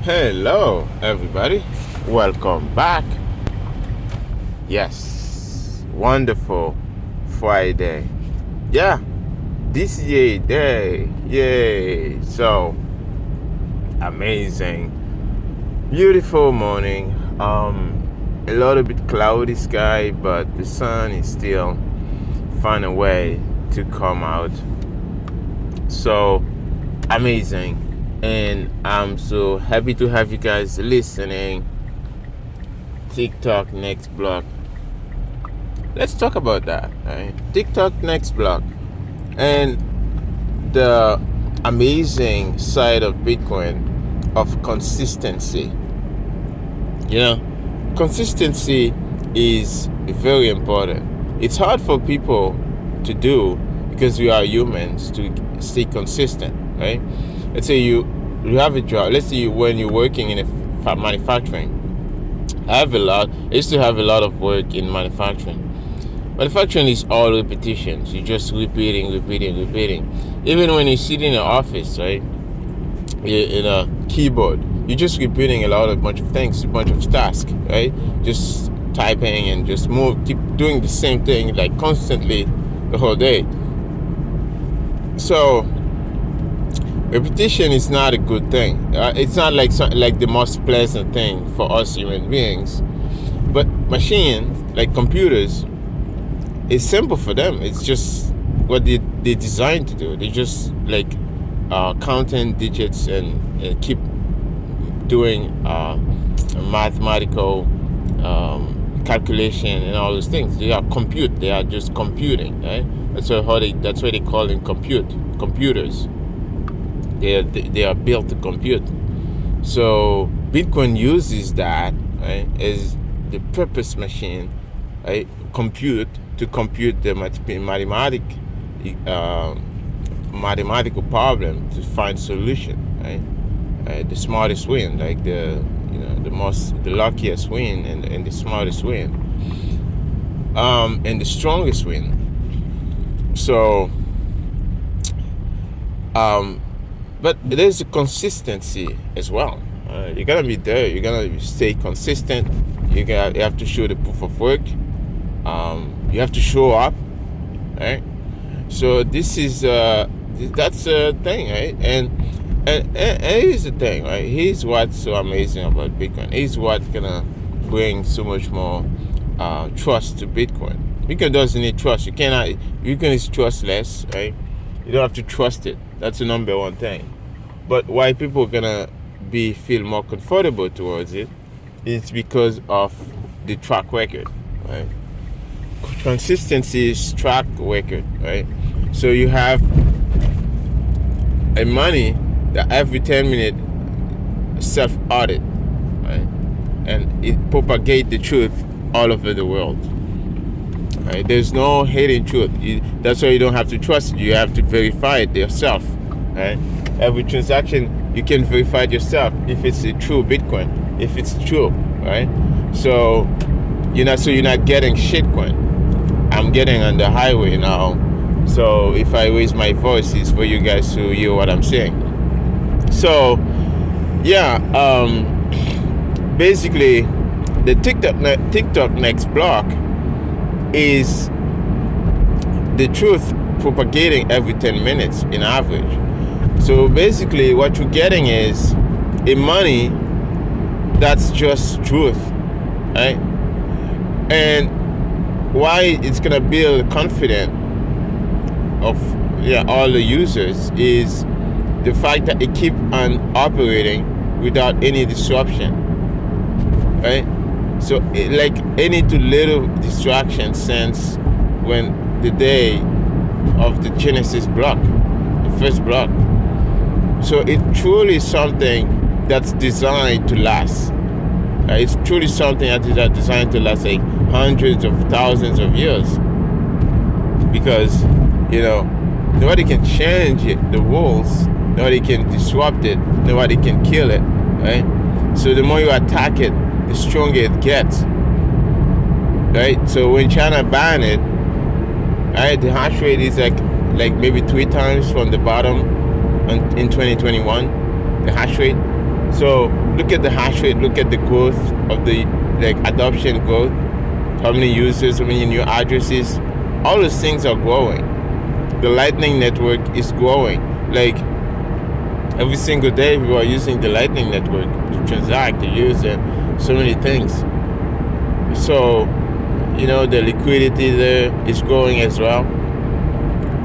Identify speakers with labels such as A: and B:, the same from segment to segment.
A: Hello, everybody. Welcome back. Yes, wonderful Friday. Yeah, this yay day. Yay. So amazing. Beautiful morning. A little bit cloudy sky, but the sun is still find a way to come out. So amazing. And I'm so happy to have you guys listening. TikTok next block. Let's talk about that, right? TikTok next block. And the amazing side of Bitcoin of consistency. You know, consistency is very important. It's hard for people to do because we are humans to stay consistent, right? Let's say you have a job. Let's say when you're working in a manufacturing. I used to have a lot of work in manufacturing. Manufacturing is all repetitions. You're just repeating. Even when you sit in an office, right, in a keyboard, you're just repeating bunch of things, a bunch of tasks, right? Just typing and just keep doing the same thing like constantly the whole day. So repetition is not a good thing. It's not like the most pleasant thing for us human beings. But machines, like computers, it's simple for them. It's just what they designed to do. They just like counting digits and keep doing mathematical calculation and all those things. They are just computing, right? That's why they call them computers. They are built to compute. So Bitcoin uses that, right, as the purpose machine, right, to compute the mathematical problem to find solution, right? The smartest win, like the luckiest win and the smartest win, and the strongest win. So but there's a consistency as well. You're gonna be there. You're gonna stay consistent. You have to show the proof of work. You have to show up, right? So this is that's a thing, right? And here's the thing, right? Here's what's so amazing about Bitcoin. Here's what's gonna bring so much more trust to Bitcoin. Bitcoin doesn't need trust. Bitcoin is trustless, right? You don't have to trust it. That's the number one thing. But why people are gonna feel more comfortable towards it is because of the track record, right? Consistency is track record, right? So you have a money that every 10 minutes self-audit, right? And it propagates the truth all over the world. Right? There's no hidden truth. That's why you don't have to trust it. You have to verify it yourself. Right? Every transaction you can verify it yourself if it's a true Bitcoin, if it's true, right? So you're not getting shitcoin. I'm getting on the highway now, so if I raise my voice, it's for you guys to hear what I'm saying. So yeah, basically the TikTok next block is the truth propagating every 10 minutes in average. So basically what you're getting is a money that's just truth, right? And why it's gonna build confidence of all the users is the fact that it keep on operating without any disruption, right? So like any too little distraction since when the day of the Genesis block, the first block. So it truly is something that's designed to last. It's truly something that is designed to last like hundreds of thousands of years. Because, nobody can change it, the rules. Nobody can disrupt it. Nobody can kill it, right? So the more you attack it, the stronger it gets, right? So when China banned it, right, the hash rate is like maybe 3 times from the bottom in 2021, the hash rate. So look at the hash rate, look at the growth of the adoption growth, how many users, how many new addresses. All those things are growing. The Lightning Network is growing. Like every single day, we are using the Lightning Network to transact, to use it, so many things. So, the liquidity there is growing as well.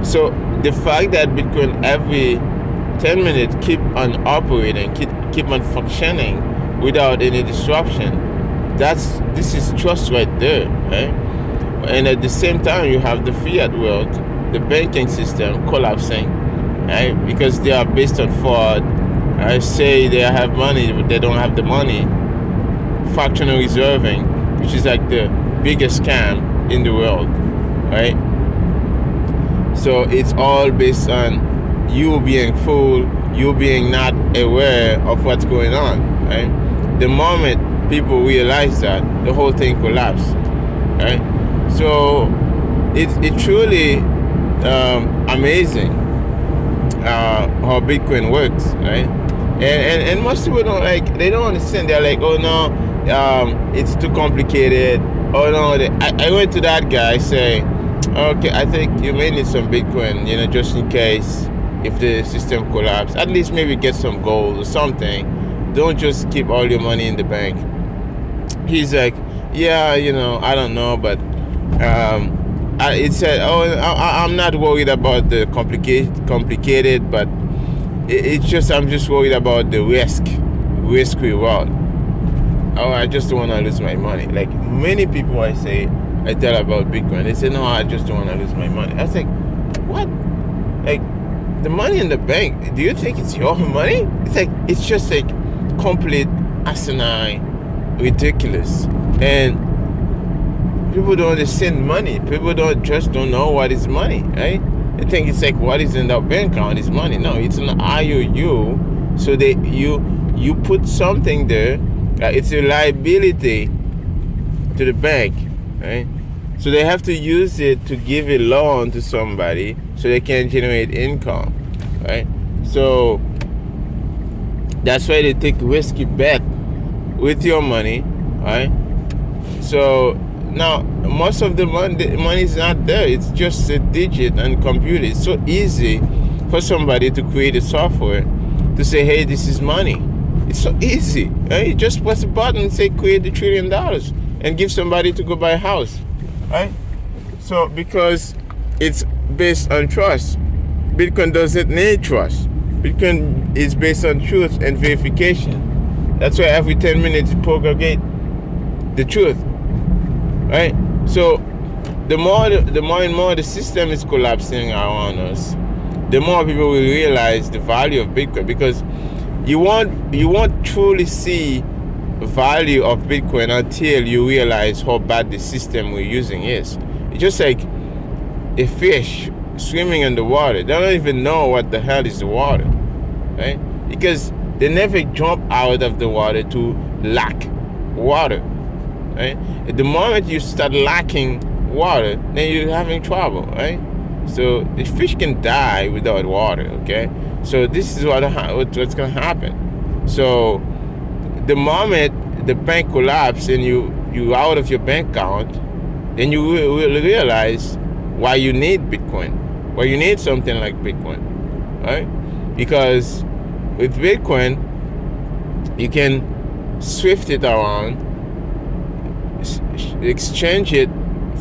A: So the fact that Bitcoin every 10 minutes keep on operating, keep on functioning without any disruption, this is trust right there, right? And at the same time, you have the fiat world, the banking system collapsing, right? Because they are based on fraud. I say they have money, but they don't have the money. Fractional reserving, which is like the biggest scam in the world, right? So it's all based on you being fooled, you being not aware of what's going on, right? The moment people realize that, the whole thing collapses, right? So it's truly amazing how Bitcoin works, right? And most people they don't understand. They're like, oh no, it's too complicated. Oh no, I went to that guy say, okay, I think you may need some Bitcoin, just in case if the system collapses. At least maybe get some gold or something. Don't just keep all your money in the bank. He's like, yeah, I don't know, but it said, oh, I'm not worried about the complicated, but it's just I'm just worried about the risk reward. Oh, I just don't want to lose my money. Like many people I tell about Bitcoin, they say, no, I just don't want to lose my money. I was like, what? Like the money in the bank, do you think it's your money? It's like, it's just like complete asinine, ridiculous. And people don't understand money. People don't know what is money, right? They think it's like what is in the bank account is money. No, it's an IOU. So you put something there. It's a liability to the bank, right? So they have to use it to give a loan to somebody so they can generate income, right? So that's why they take risky bet with your money, right? So now most of the money is not there. It's just a digit and computer. It's so easy for somebody to create a software to say, hey, this is money. It's so easy, right? You just press a button and say create $1 trillion and give somebody to go buy a house, right? So because it's based on trust. Bitcoin doesn't need trust. Bitcoin is based on truth and verification. That's why every 10 minutes you propagate the truth, right? So the more and more the system is collapsing around us, the more people will realize the value of Bitcoin, because you won't truly see the value of Bitcoin until you realize how bad the system we're using is. It's just like a fish swimming in the water. They don't even know what the hell is the water, right? Because they never jump out of the water to lack water, right? At the moment you start lacking water, then you're having trouble, right? So the fish can die without water, okay? So this is what's going to happen. So the moment the bank collapses and you out of your bank account, then you will realize why you need Bitcoin, why you need something like Bitcoin, right? Because with Bitcoin, you can swift it around, exchange it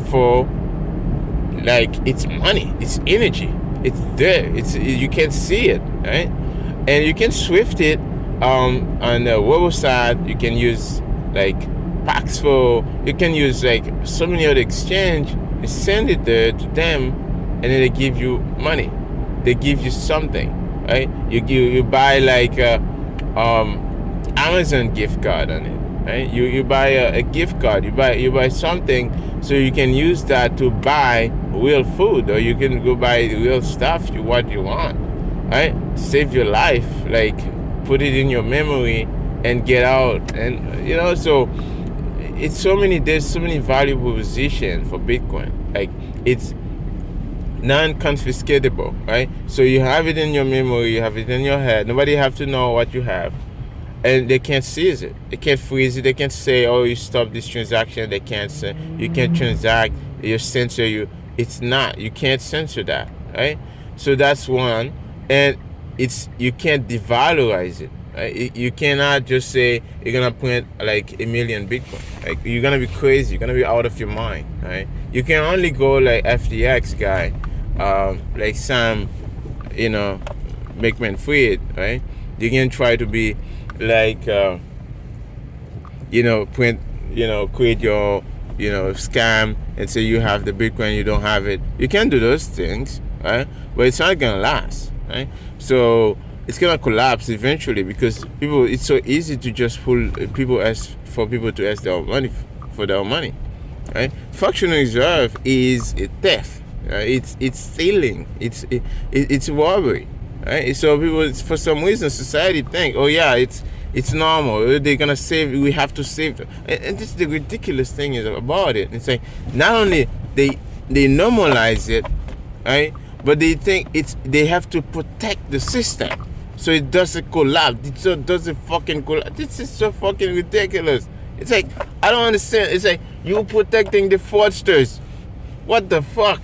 A: for like it's money, it's energy. It's there. You can see it, right? And you can swift it on the website. You can use like Paxful. You can use like so many other exchange. You send it there to them, and then they give you money. They give you something, right? You buy like a Amazon gift card on it, right? You buy a gift card. You buy something so you can use that to buy real food, or you can go buy real stuff what you want, right? Save your life, like put it in your memory and get out. And so there's so many valuable positions for Bitcoin. Like it's non-confiscatable, right? So you have it in your memory, you have it in your head, nobody have to know what you have, and they can't seize it. They can't freeze it. They can't say, "Oh, you stop this transaction." They can't say you can't transact. You censor you. It's not. You can't censor that, right? So that's one, and you can't devalorize it. Right? You cannot just say you're gonna print like 1,000,000 Bitcoin. Like, you're gonna be crazy. You're gonna be out of your mind, right? You can only go like FTX guy, like Sam, Bankman-Fried, right? You can try to be like, print, create your, scam and say you have the Bitcoin, you don't have it. You can do those things, right? But it's not gonna last, right? So it's gonna collapse eventually, because it's so easy to just pull people, ask for people to ask their money for their money, right? Fractional reserve is a theft, right? It's stealing, it's robbery, right? So people, for some reason, society think, oh yeah, it's normal. They're gonna save. We have to save them. And this is the ridiculous thing is about it. It's like, not only they normalize it, right? But they think they have to protect the system so it doesn't collapse. It doesn't fucking collapse. This is so fucking ridiculous. It's like, I don't understand. It's like, you protecting the fraudsters. What the fuck?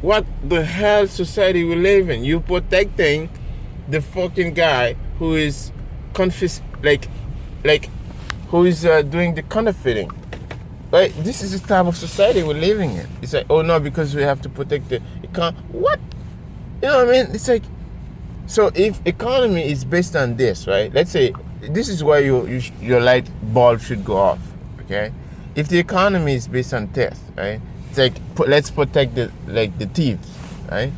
A: What the hell society we live in? You protecting the fucking guy who is who is doing the counterfeiting, right? This is the type of society we're living in. It's like, oh no, because we have to protect the economy. What? You know what I mean? It's like, so if economy is based on this, right? Let's say this is why your light bulb should go off, okay? If the economy is based on theft, right? It's like, let's protect the thieves, right?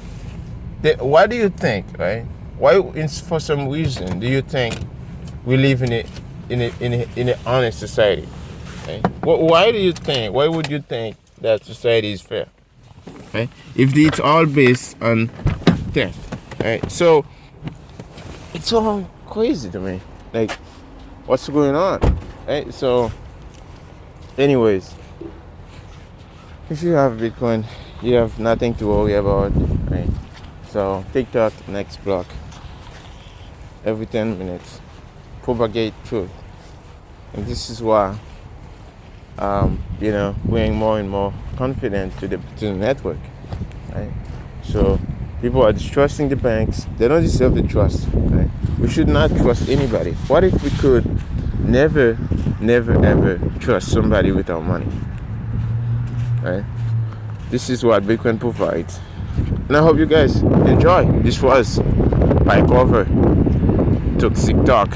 A: Why do you think, right? Why, for some reason, do you think we live in an honest society? Right? Why would you think that society is fair? Right? If it's all based on theft, right? So it's all crazy to me. Like, what's going on? Right? So, anyways, if you have Bitcoin, you have nothing to worry about, right? So TikTok, next block, every 10 minutes, propagate truth. And this is why, we're more and more confident to the network, right? So people are distrusting the banks. They don't deserve the trust, right? We should not trust anybody. What if we could never, ever trust somebody with our money, right? This is what Bitcoin provides. And I hope you guys enjoy. This was by cover Toxic Talk.